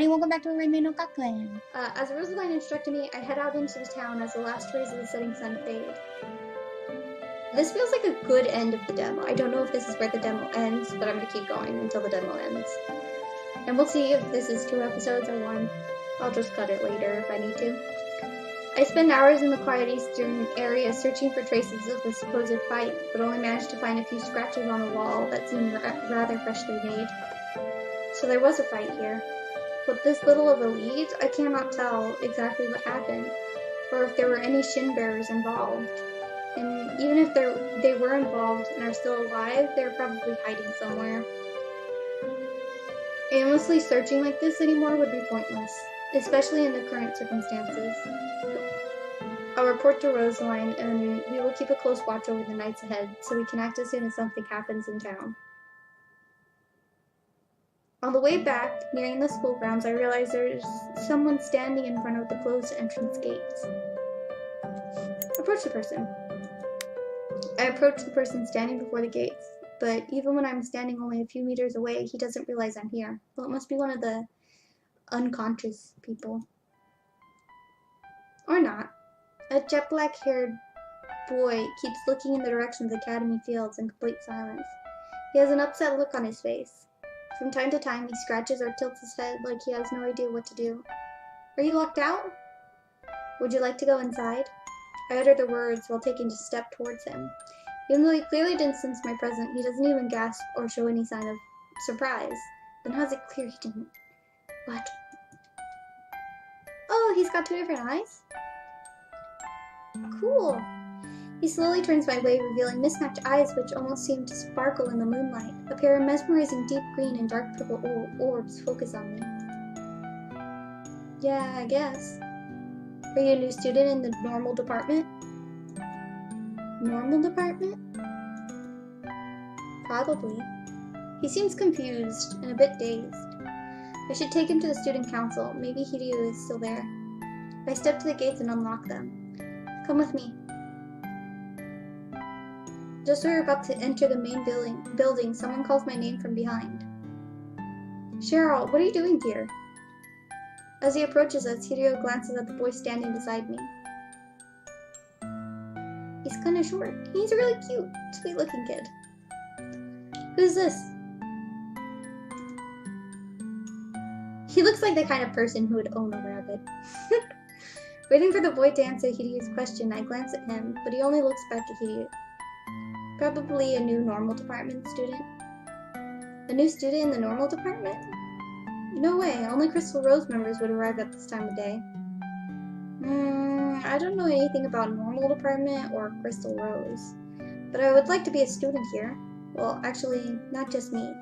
everybody, welcome back to Reimei no Gakuen. As Rosaline instructed me, I head out into the town as the last rays of the setting sun fade. This feels like a good end of the demo. I don't know if this is where the demo ends, but I'm gonna keep going until the demo ends. And we'll see if this is 2 episodes or 1. I'll just cut it later if I need to. I spend hours in the quiet eastern area searching for traces of the supposed fight, but only managed to find a few scratches on a wall that seemed rather freshly made. So there was a fight here. With this little of a lead, I cannot tell exactly what happened, or if there were any shin bearers involved. And even if they were involved and are still alive, they're probably hiding somewhere. Aimlessly searching like this anymore would be pointless, especially in the current circumstances. I'll report to Rosaline, and we will keep a close watch over the nights ahead, so we can act as soon as something happens in town. On the way back, nearing the school grounds, I realize there's someone standing in front of the closed entrance gates. Approach the person. I approach the person standing before the gates, but even when I'm standing only a few meters away, he doesn't realize I'm here. Well, it must be one of the unconscious people. Or not. A jet black-haired boy keeps looking in the direction of the academy fields in complete silence. He has an upset look on his face. From time to time, he scratches or tilts his head like he has no idea what to do. Are you locked out? Would you like to go inside? I utter the words while taking a step towards him. Even though he clearly didn't sense my presence, he doesn't even gasp or show any sign of surprise. Then how's it clear he didn't? What? Oh, he's got 2 different eyes? Cool. He slowly turns my way, revealing mismatched eyes which almost seem to sparkle in the moonlight. A pair of mesmerizing deep green and dark purple orbs focus on me. Yeah, I guess. Are you a new student in the normal department? Normal department? Probably. He seems confused and a bit dazed. I should take him to the student council. Maybe Hiryu is still there. I step to the gates and unlock them. Come with me. Just as we're about to enter the main building, someone calls my name from behind. Cheryl, what are you doing here? As he approaches us, Hiryu glances at the boy standing beside me. He's kinda short. He's a really cute, sweet-looking kid. Who's this? He looks like the kind of person who would own a rabbit. Waiting for the boy to answer Hiryu's question, I glance at him, but he only looks back at Hiryu. Probably a new normal department student. A new student in the normal department? No way, only Crystal Rose members would arrive at this time of day. I don't know anything about normal department or Crystal Rose, but I would like to be a student here. Well, actually, not just me.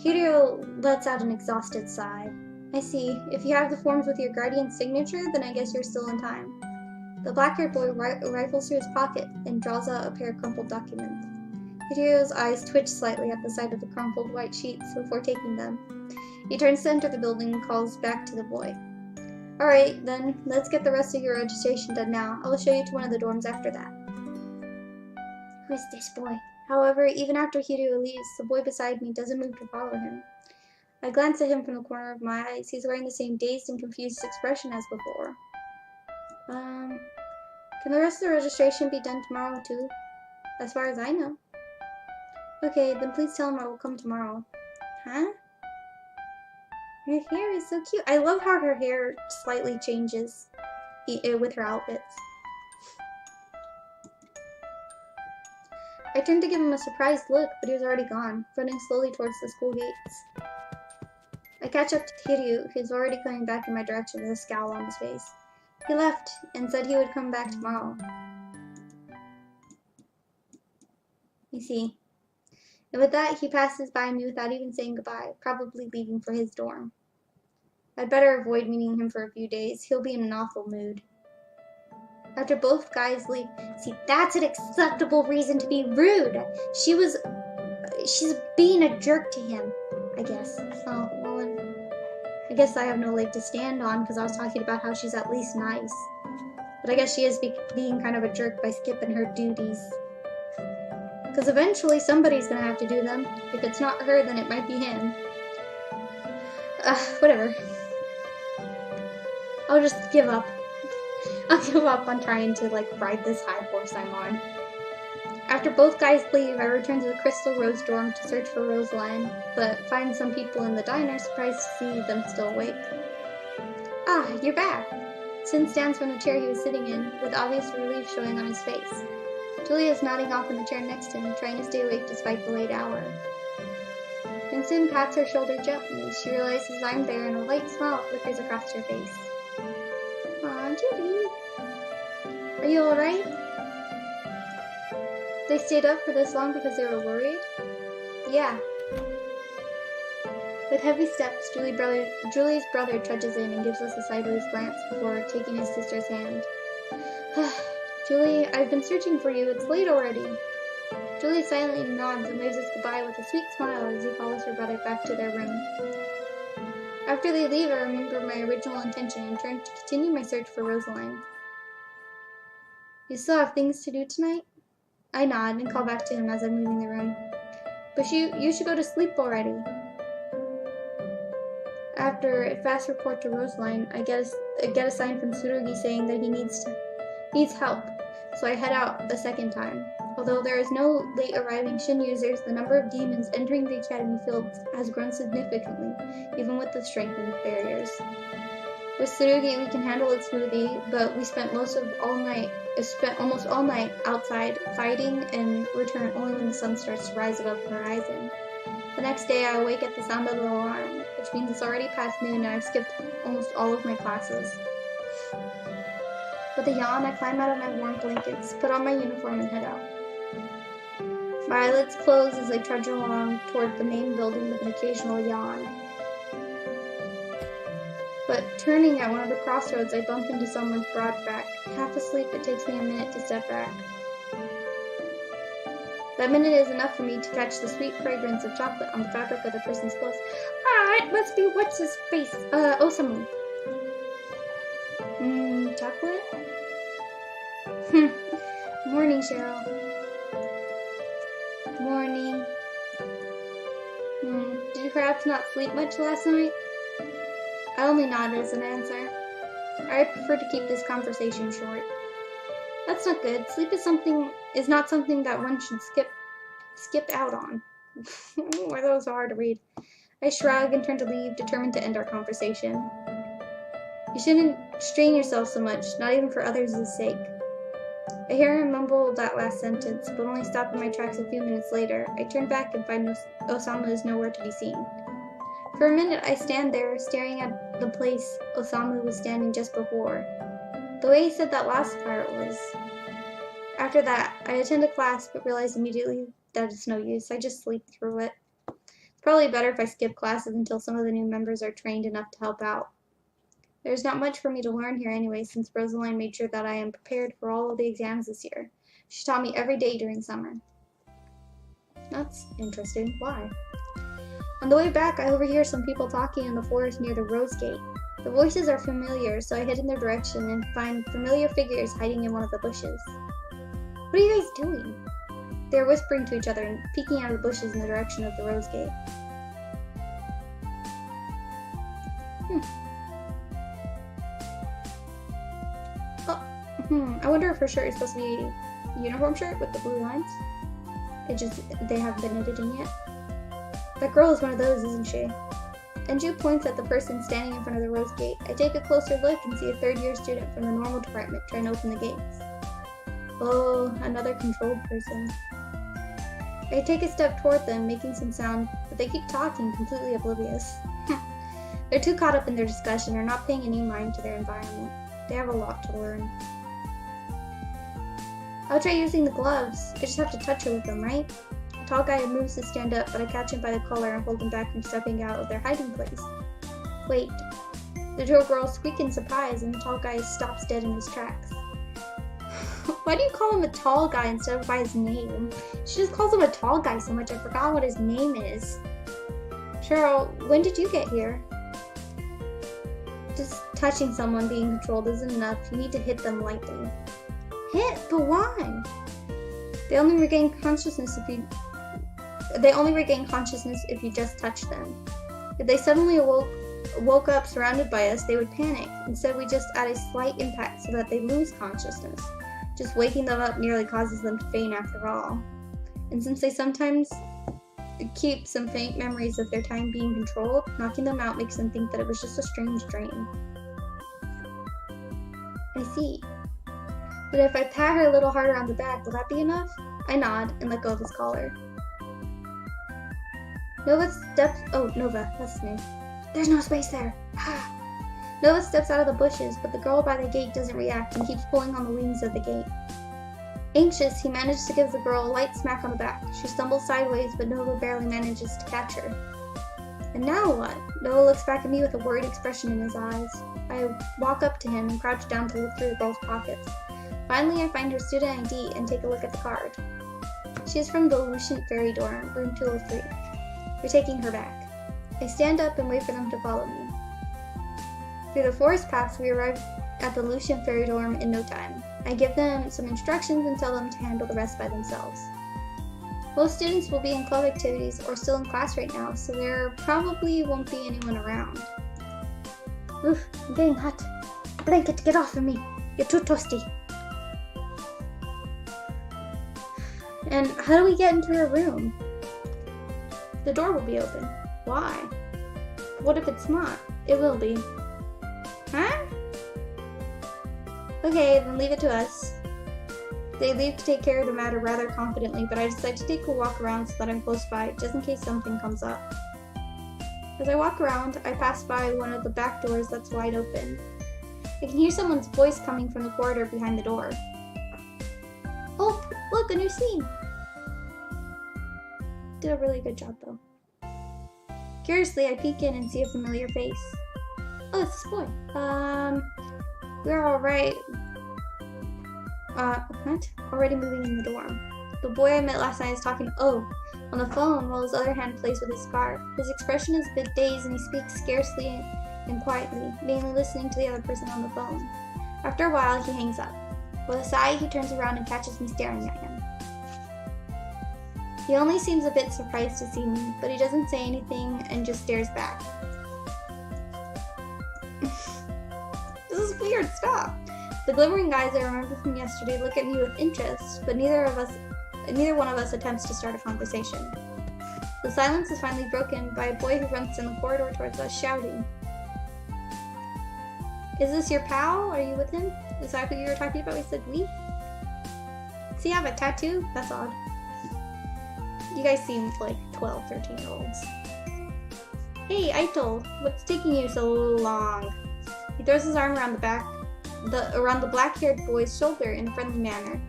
Hiryu lets out an exhausted sigh. I see. If you have the forms with your guardian's signature, then I guess you're still in time. The black-haired boy rifles through his pocket and draws out a pair of crumpled documents. Hiryu's eyes twitch slightly at the sight of the crumpled white sheets before taking them. He turns to enter the building and calls back to the boy. Alright, then, let's get the rest of your registration done now. I will show you to one of the dorms after that. Who is this boy? However, even after Hiryu leaves, the boy beside me doesn't move to follow him. I glance at him from the corner of my eyes. He's wearing the same dazed and confused expression as before. Can the rest of the registration be done tomorrow too? As far as I know. Okay, then please tell him I will come tomorrow. Huh? Her hair is so cute. I love how her hair slightly changes with her outfits. I turned to give him a surprised look, but he was already gone, running slowly towards the school gates. I catch up to Hiryu, who's already coming back in my direction with a scowl on his face. He left and said he would come back tomorrow. You see. And with that, he passes by me without even saying goodbye, probably leaving for his dorm. I'd better avoid meeting him for a few days. He'll be in an awful mood. After both guys leave, see, that's an acceptable reason to be rude. She's being a jerk to him, I guess. Oh, well, I guess I have no leg to stand on because I was talking about how she's at least nice. But I guess she is being kind of a jerk by skipping her duties. Because eventually somebody's going to have to do them. If it's not her, then it might be him. Whatever. I'll just give up. I'll give up on trying to, like, ride this high horse I'm on. After both guys leave, I return to the Crystal Rose dorm to search for Rosaline, but find some people in the diner surprised to see them still awake. Ah, you're back! Sin stands from the chair he was sitting in, with obvious relief showing on his face. Julia is nodding off in the chair next to him, trying to stay awake despite the late hour. When Sin pats her shoulder gently, she realizes I'm there and a light smile flickers across her face. Aw, Julie! Are you alright? They stayed up for this long because they were worried? Yeah. With heavy steps, Julie's brother trudges in and gives us a sideways glance before taking his sister's hand. Julie, I've been searching for you. It's late already. Julie silently nods and waves us goodbye with a sweet smile as he follows her brother back to their room. After they leave, I remember my original intention and turn to continue my search for Rosaline. You still have things to do tonight? I nod and call back to him as I'm leaving the room. But you should go to sleep already. After a fast report to Rosaline, I get a sign from Tsurugi saying that he needs help, so I head out a second time. Although there is no late arriving Shin users, the number of demons entering the academy fields has grown significantly, even with the strengthened barriers. With Tsurugi, we can handle it smoothly, but we spent almost all night outside fighting and return only when the sun starts to rise above the horizon. The next day, I awake at the sound of the alarm, which means it's already past noon and I've skipped almost all of my classes. With a yawn, I climb out of my warm blankets, put on my uniform, and head out. My eyelids close as I trudge along toward the main building with an occasional yawn. But turning at one of the crossroads, I bump into someone's broad back. Half asleep, it takes me a minute to step back. That minute is enough for me to catch the sweet fragrance of chocolate on the fabric of the person's clothes. Ah, it must be what's-his-face, Osamu. Chocolate? Morning, Cheryl. Morning. Did you perhaps not sleep much last night? I only nodded as an answer. I prefer to keep this conversation short. That's not good. Sleep is not something that one should skip out on. Why are those so hard to read? I shrug and turn to leave, determined to end our conversation. You shouldn't strain yourself so much, not even for others' sake. I hear him mumble that last sentence, but only stop in my tracks a few minutes later. I turn back and find Osamu is nowhere to be seen. For a minute, I stand there, staring at the place Osamu was standing just before. The way he said that last part was... After that, I attend a class, but realize immediately that it's no use. I just sleep through it. It's probably better if I skip classes until some of the new members are trained enough to help out. There's not much for me to learn here anyway, since Rosaline made sure that I am prepared for all of the exams this year. She taught me every day during summer. That's interesting. Why? On the way back, I overhear some people talking in the forest near the Rose Gate. The voices are familiar, so I head in their direction and find familiar figures hiding in one of the bushes. What are you guys doing? They're whispering to each other and peeking out of the bushes in the direction of the Rose Gate. I wonder if her shirt is supposed to be a uniform shirt with the blue lines. They haven't been knitted in yet. That girl is one of those, isn't she? Enju points at the person standing in front of the Rose Gate. I take a closer look and see a third-year student from the normal department trying to open the gates. Oh, another controlled person. I take a step toward them, making some sound, but they keep talking, completely oblivious. They're too caught up in their discussion or not paying any mind to their environment. They have a lot to learn. I'll try using the gloves. I just have to touch her with them, right? The tall guy moves to stand up, but I catch him by the collar and hold him back from stepping out of their hiding place. Wait. The little girl squeaks in surprise, and the tall guy stops dead in his tracks. Why do you call him a tall guy instead of by his name? She just calls him a tall guy so much I forgot what his name is. Cheryl, when did you get here? Just touching someone being controlled isn't enough. You need to hit them lightly. Hit? But why? They only regain consciousness if you just touch them. If they suddenly awoke woke up surrounded by us, they would panic. Instead, we just add a slight impact so that they lose consciousness. Just waking them up nearly causes them to faint after all. And since they sometimes keep some faint memories of their time being controlled, knocking them out makes them think that it was just a strange dream. I see. But if I pat her a little harder on the back, will that be enough? I nod and let go of his collar. Nova, that's his name. There's no space there. Nova steps out of the bushes, but the girl by the gate doesn't react and keeps pulling on the wings of the gate. Anxious, he manages to give the girl a light smack on the back. She stumbles sideways, but Nova barely manages to catch her. And now what? Nova looks back at me with a worried expression in his eyes. I walk up to him and crouch down to look through the girl's pockets. Finally, I find her student ID and take a look at the card. She is from the Lucent Fairy Dorm, room 203. We're taking her back. I stand up and wait for them to follow me. Through the forest paths, we arrive at the Lucent Fairy Dorm in no time. I give them some instructions and tell them to handle the rest by themselves. Most students will be in club activities or still in class right now, so there probably won't be anyone around. Oof, I'm getting hot. Blanket, get off of me. You're too toasty. And how do we get into her room? The door will be open. Why? What if it's not? It will be. Huh? Okay, then leave it to us. They leave to take care of the matter rather confidently, but I decide to take a walk around so that I'm close by, just in case something comes up. As I walk around, I pass by one of the back doors that's wide open. I can hear someone's voice coming from the corridor behind the door. Oh, look, a new scene! Did a really good job, though. Curiously, I peek in and see a familiar face. Oh, it's this boy. We're alright. What? Already moving in the dorm. The boy I met last night is talking to O on the phone while his other hand plays with his scarf. His expression is a bit dazed and he speaks scarcely and quietly, mainly listening to the other person on the phone. After a while, he hangs up. With a sigh, he turns around and catches me staring at him. He only seems a bit surprised to see me, but he doesn't say anything and just stares back. This is weird, stop! The glimmering eyes I remember from yesterday look at me with interest, but neither one of us attempts to start a conversation. The silence is finally broken by a boy who runs in the corridor towards us, shouting. Is this your pal? Are you with him? Is that who you were talking about? We said we? Does he have a tattoo? That's odd. You guys seem like 12, 13-year-olds. Hey, Eitel, what's taking you so long? He throws his arm around the black-haired boy's shoulder in a friendly manner.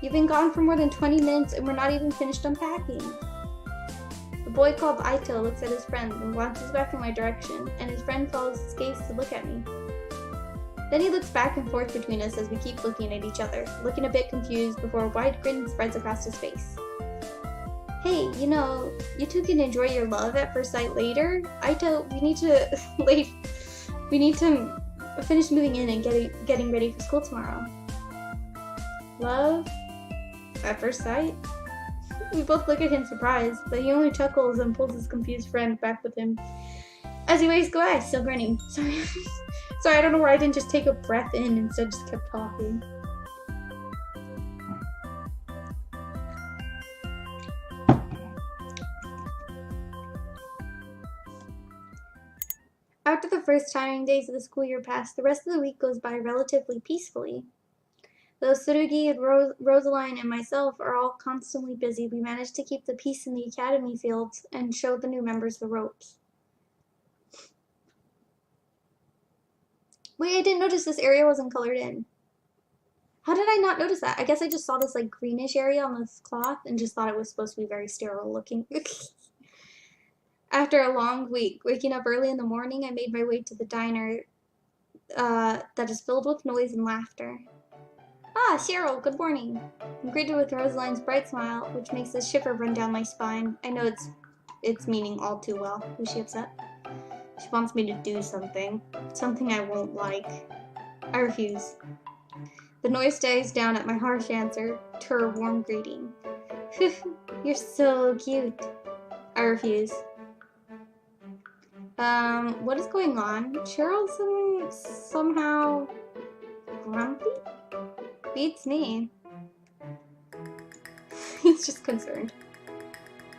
You've been gone for more than 20 minutes and we're not even finished unpacking. The boy called Eitel looks at his friend and glances back in my direction, and his friend follows his gaze to look at me. Then he looks back and forth between us as we keep looking at each other, looking a bit confused before a wide grin spreads across his face. Hey, you two can enjoy your love at first sight later. Eitel, we need to finish moving in and getting ready for school tomorrow. Love? At first sight? We both look at him surprised, but he only chuckles and pulls his confused friend back with him as he waves goodbye, still grinning. Sorry, I don't know why I didn't just take a breath in instead just kept talking. After the first tiring days of the school year pass, the rest of the week goes by relatively peacefully. Though Tsurugi and Rosaline and myself are all constantly busy, we manage to keep the peace in the academy fields and show the new members the ropes. Wait, I didn't notice this area wasn't colored in. How did I not notice that? I guess I just saw this like greenish area on this cloth and just thought it was supposed to be very sterile looking. After a long week, waking up early in the morning, I made my way to the diner that is filled with noise and laughter. Ah, Cheryl, good morning. I'm greeted with Rosaline's bright smile, which makes a shiver run down my spine. I know it's meaning all too well. Was she upset? She wants me to do something I won't like. I refuse. The noise dies down at my harsh answer to her warm greeting. You're so cute. I refuse. What is going on? Cheryl's somehow grumpy? Beats me. He's just concerned.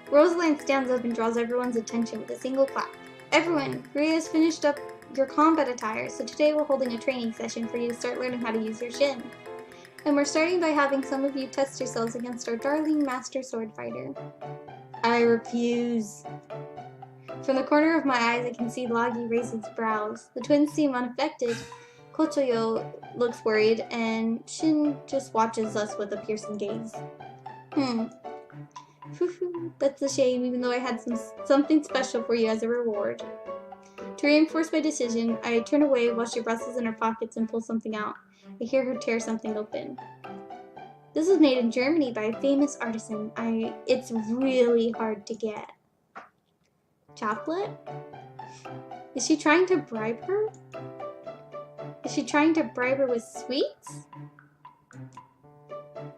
Rosalind stands up and draws everyone's attention with a single clap. Everyone, Korea has finished up your combat attire, so today we're holding a training session for you to start learning how to use your shin. And we're starting by having some of you test yourselves against our darling master sword fighter. I refuse. From the corner of my eyes, I can see Lagi raise his brows. The twins seem unaffected. Kochoyo looks worried, and Shin just watches us with a piercing gaze. That's a shame, even though I had something special for you as a reward. To reinforce my decision, I turn away while she rustles in her pockets and pulls something out. I hear her tear something open. This was made in Germany by a famous artisan. It's really hard to get. Chocolate? Is she trying to bribe her? Is she trying to bribe her with sweets?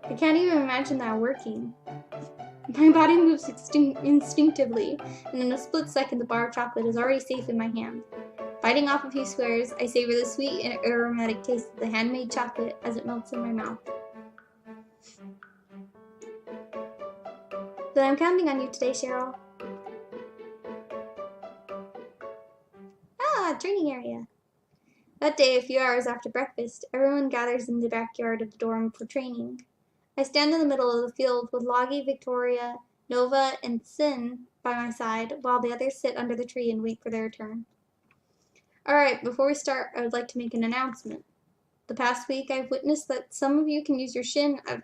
I can't even imagine that working. My body moves instinctively, and in a split second the bar of chocolate is already safe in my hand. Biting off a few squares, I savor the sweet and aromatic taste of the handmade chocolate as it melts in my mouth. But I'm counting on you today, Cheryl. Training area. That day, a few hours after breakfast, everyone gathers in the backyard of the dorm for training. I stand in the middle of the field with Lagi, Victoria, Nova, and Sin by my side, while the others sit under the tree and wait for their turn. Alright, before we start, I would like to make an announcement. The past week, I've witnessed that some of you can use your shin at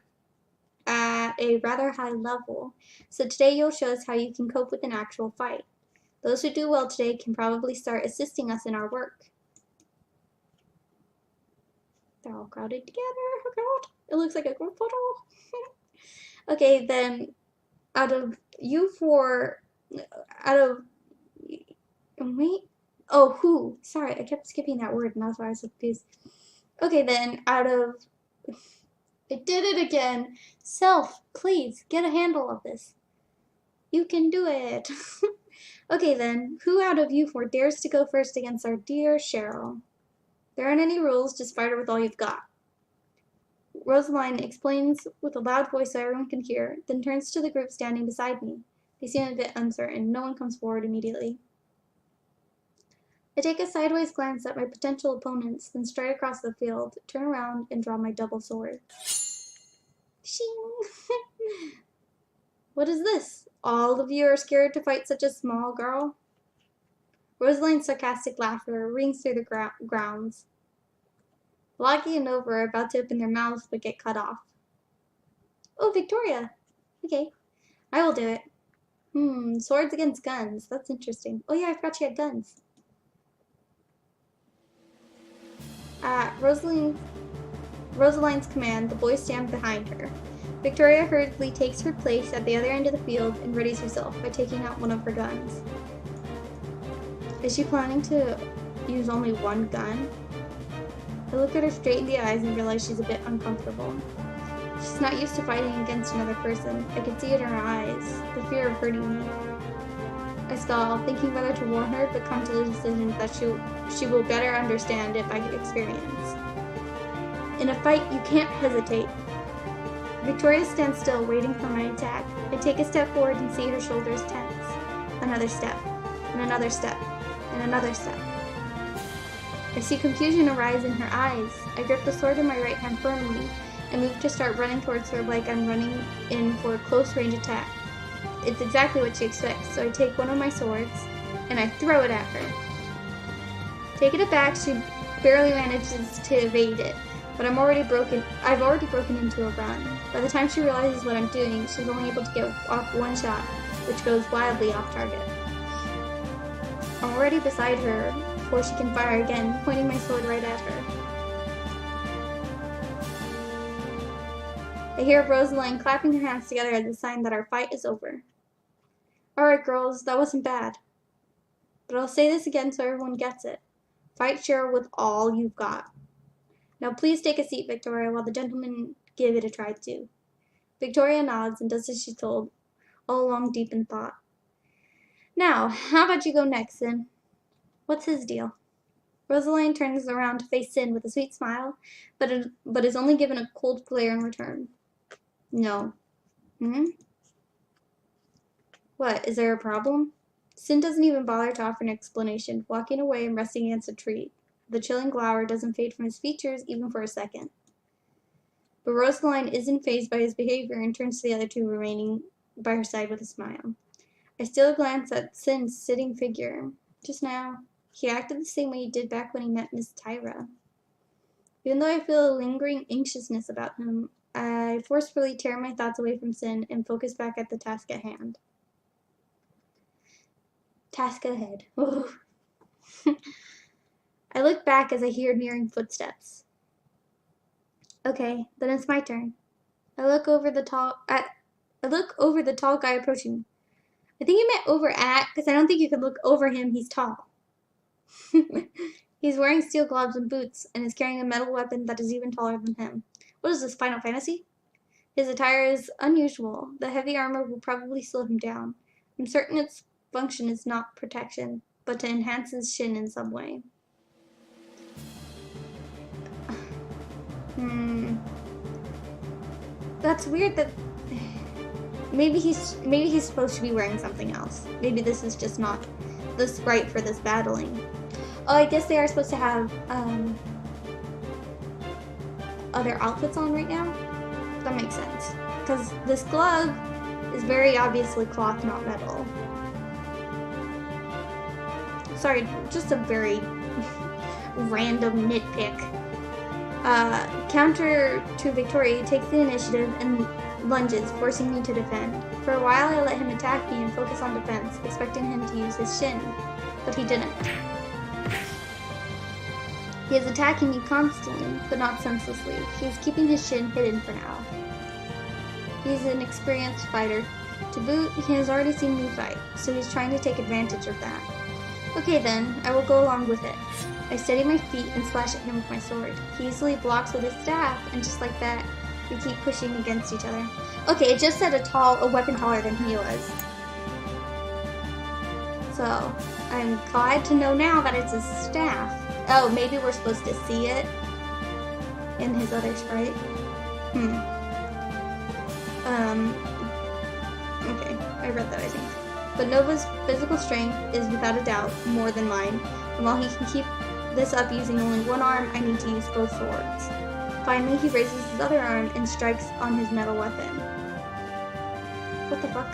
a rather high level, so today you'll show us how you can cope with an actual fight. Those who do well today can probably start assisting us in our work. They're all crowded together. Oh god, it looks like a group photo. Okay, then, who? Sorry, I kept skipping that word and that's why I was so confused. Okay, then, I did it again. Self, please, get a handle of this. You can do it. Okay then, who out of you four dares to go first against our dear Cheryl? There aren't any rules, just fight her with all you've got. Rosaline explains with a loud voice so everyone can hear, then turns to the group standing beside me. They seem a bit uncertain. No one comes forward immediately. I take a sideways glance at my potential opponents, then stride across the field, turn around, and draw my double sword. Shing! What is this? All of you are scared to fight such a small girl? Rosaline's sarcastic laughter rings through the grounds. Lagi and Nova are about to open their mouths but get cut off. Oh, Victoria! Okay, I will do it. Swords against guns. That's interesting. Oh yeah, I forgot she had guns. At Rosaline's command, the boys stand behind her. Victoria hurriedly takes her place at the other end of the field and readies herself by taking out one of her guns. Is she planning to use only one gun? I look at her straight in the eyes and realize she's a bit uncomfortable. She's not used to fighting against another person. I can see it in her eyes, the fear of hurting me. I stall, thinking whether to warn her, but come to the decision that she will better understand it by experience. In a fight, you can't hesitate. Victoria stands still, waiting for my attack. I take a step forward and see her shoulders tense. Another step, and another step, and another step. I see confusion arise in her eyes. I grip the sword in my right hand firmly and move to start running towards her like I'm running in for a close-range attack. It's exactly what she expects, so I take one of my swords and I throw it at her. Taken aback, she barely manages to evade it, but I've already broken into a run. By the time she realizes what I'm doing, she's only able to get off one shot, which goes wildly off target. I'm already beside her before she can fire again, pointing my sword right at her. I hear Rosaline clapping her hands together as a sign that our fight is over. Alright girls, that wasn't bad. But I'll say this again so everyone gets it. Fight Cheryl with all you've got. Now please take a seat, Victoria, while the gentlemen give it a try too. Victoria nods and does as she's told, all along deep in thought. Now, how about you go next, then? What's his deal? Rosaline turns around to face Sin with a sweet smile, but is only given a cold glare in return. No. Hmm? What, is there a problem? Sin doesn't even bother to offer an explanation, walking away and resting against a tree. The chilling glower doesn't fade from his features even for a second. But Rosaline isn't fazed by his behavior and turns to the other two remaining by her side with a smile. I steal a glance at Sin's sitting figure. Just now, he acted the same way he did back when he met Miss Tyra. Even though I feel a lingering anxiousness about him, I forcefully tear my thoughts away from Sin and focus back at the task at hand. Task ahead. I look back as I hear nearing footsteps. Okay, then it's my turn. I look over the tall guy approaching me. I think he meant over at, because I don't think you could look over him. He's tall. He's wearing steel gloves and boots, and is carrying a metal weapon that is even taller than him. What is this, Final Fantasy? His attire is unusual. The heavy armor will probably slow him down. I'm certain its function is not protection, but to enhance his shin in some way. That's weird that... Maybe he's supposed to be wearing something else. Maybe this is just not the sprite for this battling. Oh, I guess they are supposed to have other outfits on right now? That makes sense. Because this glove is very obviously cloth, not metal. Sorry, just a very random nitpick. Counter to Victoria, he takes the initiative and lunges, forcing me to defend. For a while, I let him attack me and focus on defense, expecting him to use his shin, but he didn't. He is attacking me constantly, but not senselessly. He is keeping his shin hidden for now. He's an experienced fighter. To boot, he has already seen me fight, so he's trying to take advantage of that. Okay then, I will go along with it. I steady my feet and slash at him with my sword. He easily blocks with his staff, and just like that, we keep pushing against each other. Okay, it just said a weapon taller than he was. So, I'm glad to know now that it's his staff. Oh, maybe we're supposed to see it in his other sprite. Okay, I read that, I think. But Nova's physical strength is without a doubt more than mine, and while he can keep this up using only one arm, I need to use both swords. Finally, he raises his other arm and strikes on his metal weapon. What the fuck?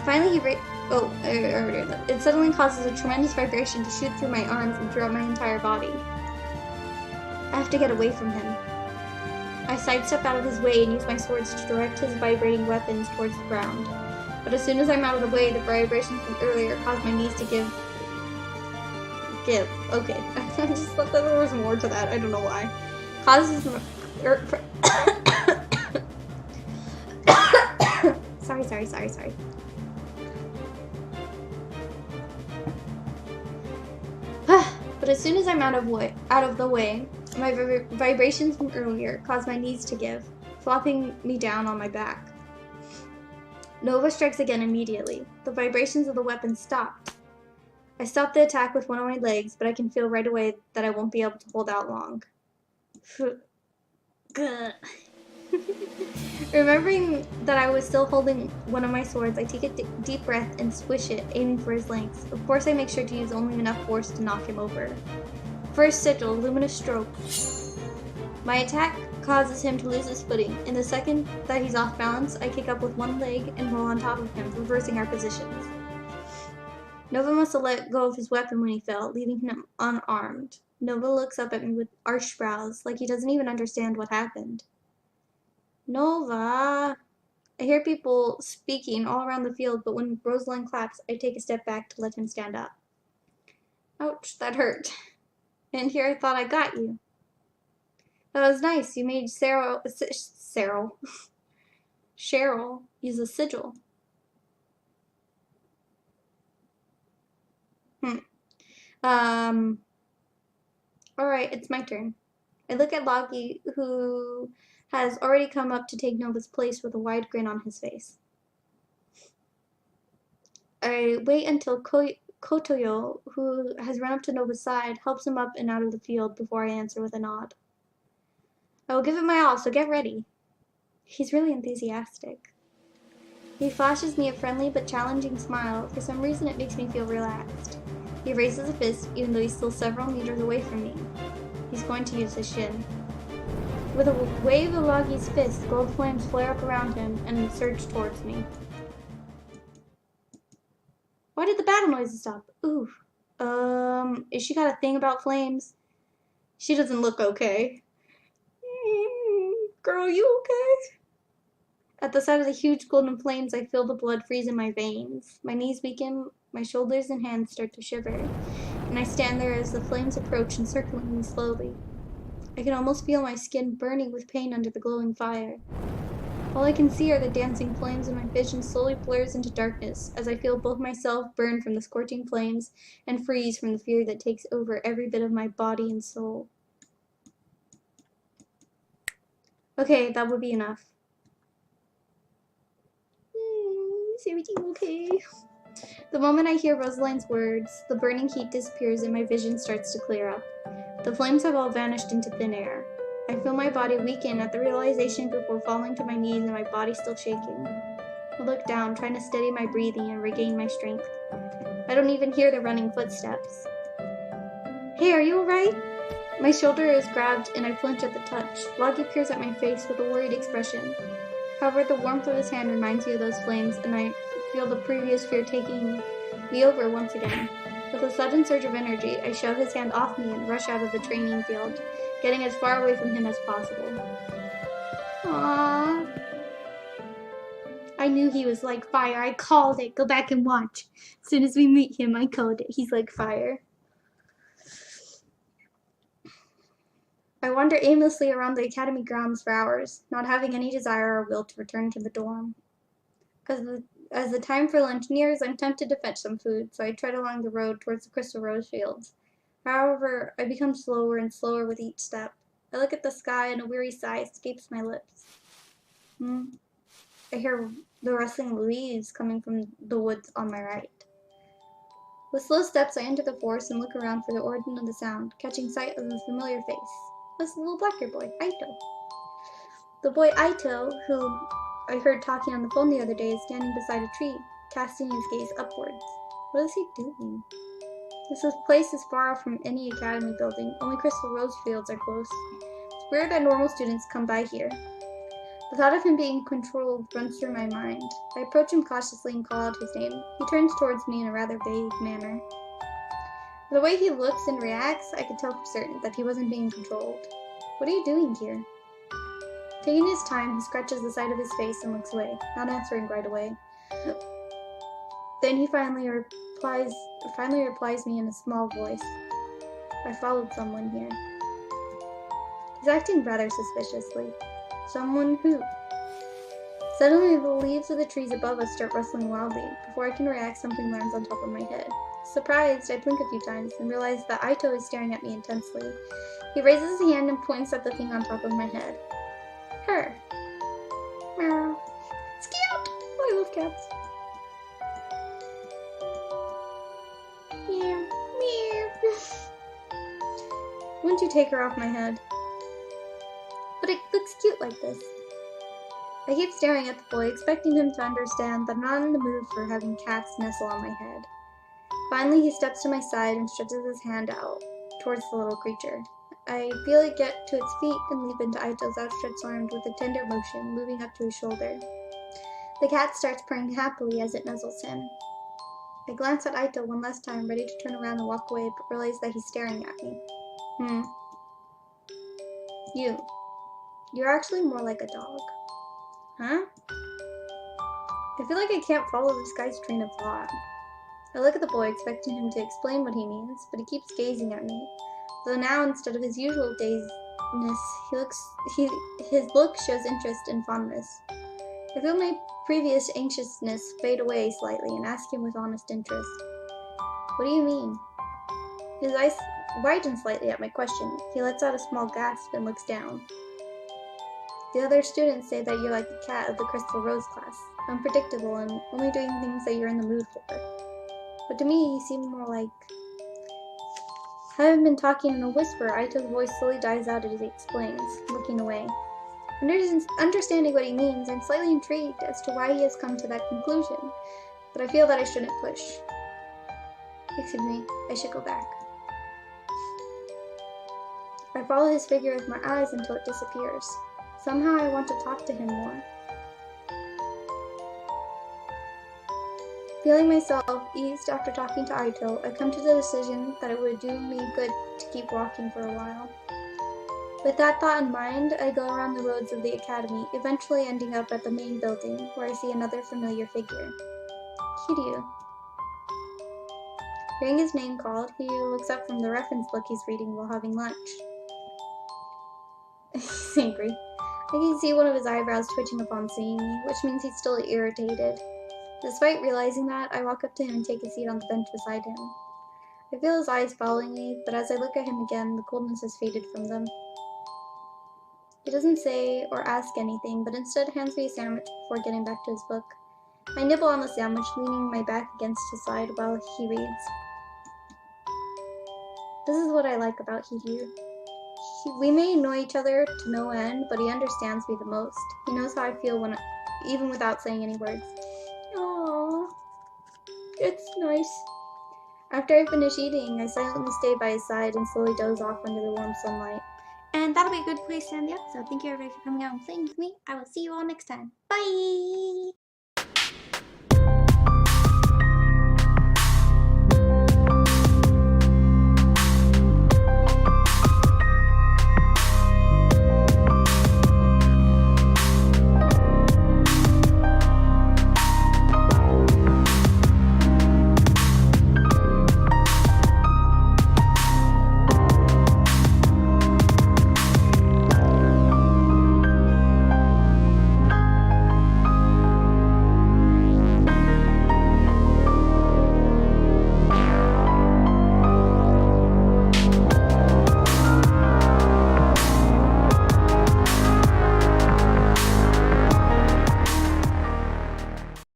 Finally, oh, I already read that. It suddenly causes a tremendous vibration to shoot through my arms and throughout my entire body. I have to get away from him. I sidestep out of his way and use my swords to direct his vibrating weapons towards the ground. But as soon as I'm out of the way, the vibrations from earlier cause my knees to give. Okay. I just thought that there was more to that. I don't know why. Causes sorry. But as soon as I'm out of the way, my vibrations from earlier cause my knees to give, flopping me down on my back. Nova strikes again immediately. The vibrations of the weapon stopped. I stop the attack with one of my legs, but I can feel right away that I won't be able to hold out long. Remembering that I was still holding one of my swords, I take a deep breath and swish it, aiming for his length. Of course, I make sure to use only enough force to knock him over. First sigil, luminous stroke. My attack causes him to lose his footing. In the second that he's off balance, I kick up with one leg and roll on top of him, reversing our positions. Nova must have let go of his weapon when he fell, leaving him unarmed. Nova looks up at me with arched brows, like he doesn't even understand what happened. Nova! I hear people speaking all around the field, but when Rosalind claps, I take a step back to let him stand up. Ouch, that hurt. And here I thought I got you. That was nice. You made Cheryl use a sigil. Alright, it's my turn. I look at Loki, who has already come up to take Nova's place with a wide grin on his face. I wait until Kotoyo, who has run up to Nova's side, helps him up and out of the field before I answer with a nod. I will give it my all, so get ready. He's really enthusiastic. He flashes me a friendly but challenging smile. For some reason, it makes me feel relaxed. He raises a fist, even though he's still several meters away from me. He's going to use his shin. With a wave of Agi's fist, gold flames flare up around him and surge towards me. Why did the battle noises stop? Ooh. Is she got a thing about flames? She doesn't look okay. Girl, you okay? At the sight of the huge golden flames, I feel the blood freeze in my veins. My knees weaken, my shoulders and hands start to shiver, and I stand there as the flames approach, encircling me slowly. I can almost feel my skin burning with pain under the glowing fire. All I can see are the dancing flames, and my vision slowly blurs into darkness as I feel both myself burn from the scorching flames and freeze from the fear that takes over every bit of my body and soul. Okay, that would be enough. Is everything okay? The moment I hear Rosaline's words, the burning heat disappears and my vision starts to clear up. The flames have all vanished into thin air. I feel my body weaken at the realization before falling to my knees and my body still shaking. I look down, trying to steady my breathing and regain my strength. I don't even hear the running footsteps. Hey, are you alright? My shoulder is grabbed and I flinch at the touch. Loggy peers at my face with a worried expression. However, the warmth of his hand reminds me of those flames, and I feel the previous fear taking me over once again. With a sudden surge of energy, I shove his hand off me and rush out of the training field, getting as far away from him as possible. Aww. I knew he was like fire. I called it. Go back and watch. As soon as we meet him, I called it. He's like fire. I wander aimlessly around the academy grounds for hours, not having any desire or will to return to the dorm. As the time for lunch nears, I'm tempted to fetch some food, so I tread along the road towards the Crystal Rose fields. However, I become slower and slower with each step. I look at the sky and a weary sigh escapes my lips. I hear the rustling of leaves coming from the woods on my right. With slow steps, I enter the forest and look around for the origin of the sound, catching sight of a familiar face. It's the little black-haired boy, Aito. The boy Aito, who I heard talking on the phone the other day, is standing beside a tree, casting his gaze upwards. What is he doing? This place is far off from any academy building. Only Crystal Rose fields are close. It's weird that normal students come by here. The thought of him being controlled runs through my mind. I approach him cautiously and call out his name. He turns towards me in a rather vague manner. The way he looks and reacts, I could tell for certain that he wasn't being controlled. What are you doing here? Taking his time, he scratches the side of his face and looks away, not answering right away. Then he finally replies me in a small voice. I followed someone here. He's acting rather suspiciously. Someone who? Suddenly, the leaves of the trees above us start rustling wildly. Before I can react, something lands on top of my head. Surprised, I blink a few times and realize that Aito is staring at me intensely. He raises his hand and points at the thing on top of my head. Her. Meow. It's cute! I love cats. Meow. Meow. Wouldn't you take her off my head? But it looks cute like this. I keep staring at the boy, expecting him to understand that I'm not in the mood for having cats nestle on my head. Finally, he steps to my side and stretches his hand out towards the little creature. I feel it get to its feet and leap into Aito's outstretched arms with a tender motion, moving up to his shoulder. The cat starts purring happily as it nuzzles him. I glance at Aito one last time, ready to turn around and walk away, but realize that he's staring at me. You're actually more like a dog. Huh? I feel like I can't follow this guy's train of thought. I look at the boy, expecting him to explain what he means, but he keeps gazing at me. Though now, instead of his usual dazedness, his look shows interest and fondness. I feel my previous anxiousness fade away slightly and ask him with honest interest. What do you mean? His eyes widen slightly at my question. He lets out a small gasp and looks down. The other students say that you're like the cat of the Crystal Rose class, unpredictable and only doing things that you're in the mood for. but to me he seemed more like... Having been talking in a whisper, Aito's voice slowly dies out as he explains, looking away. Understanding what he means, I'm slightly intrigued as to why he has come to that conclusion, but I feel that I shouldn't push. Excuse me, I should go back. I follow his figure with my eyes until it disappears. Somehow I want to talk to him more. Feeling myself eased after talking to Aito, I come to the decision that it would do me good to keep walking for a while. With that thought in mind, I go around the roads of the academy, eventually ending up at the main building, where I see another familiar figure. Kiryu. Hearing his name called, he looks up from the reference book he's reading while having lunch. He's angry. I can see one of his eyebrows twitching upon seeing me, which means he's still irritated. Despite realizing that, I walk up to him and take a seat on the bench beside him. I feel his eyes following me, but as I look at him again, the coldness has faded from them. He doesn't say or ask anything, but instead hands me a sandwich before getting back to his book. I nibble on the sandwich, leaning my back against his side while he reads. This is what I like about Hiryu. We may know each other to no end, but he understands me the most. He knows how I feel even without saying any words. Aww, it's nice. After I finish eating, I silently stay by his side and slowly doze off under the warm sunlight. And that'll be a good place to end the episode. Thank you everybody for coming out and playing with me. I will see you all next time. Bye!